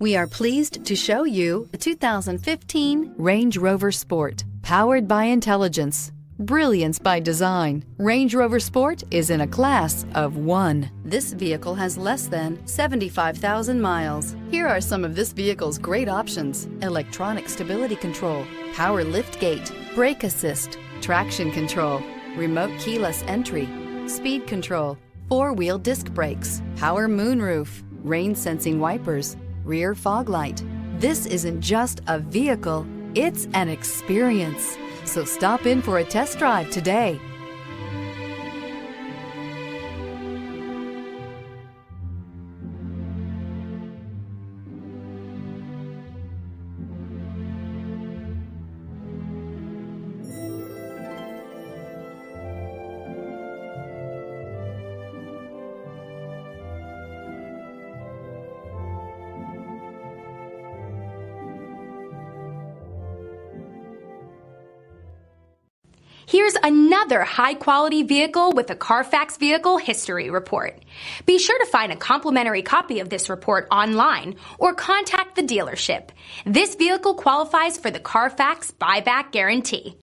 We are pleased to show you the 2015 Range Rover Sport. Powered by intelligence, brilliance by design, Range Rover Sport is in a class of one. This vehicle has less than 75,000 miles. Here are some of this vehicle's great options: electronic stability control, power liftgate, brake assist, traction control, remote keyless entry, speed control, four-wheel disc brakes, power moonroof, rain sensing wipers, rear fog light. This isn't just a vehicle, it's an experience. So stop in for a test drive today. Here's another high-quality vehicle with a Carfax Vehicle History Report. Be sure to find a complimentary copy of this report online or contact the dealership. This vehicle qualifies for the Carfax Buyback Guarantee.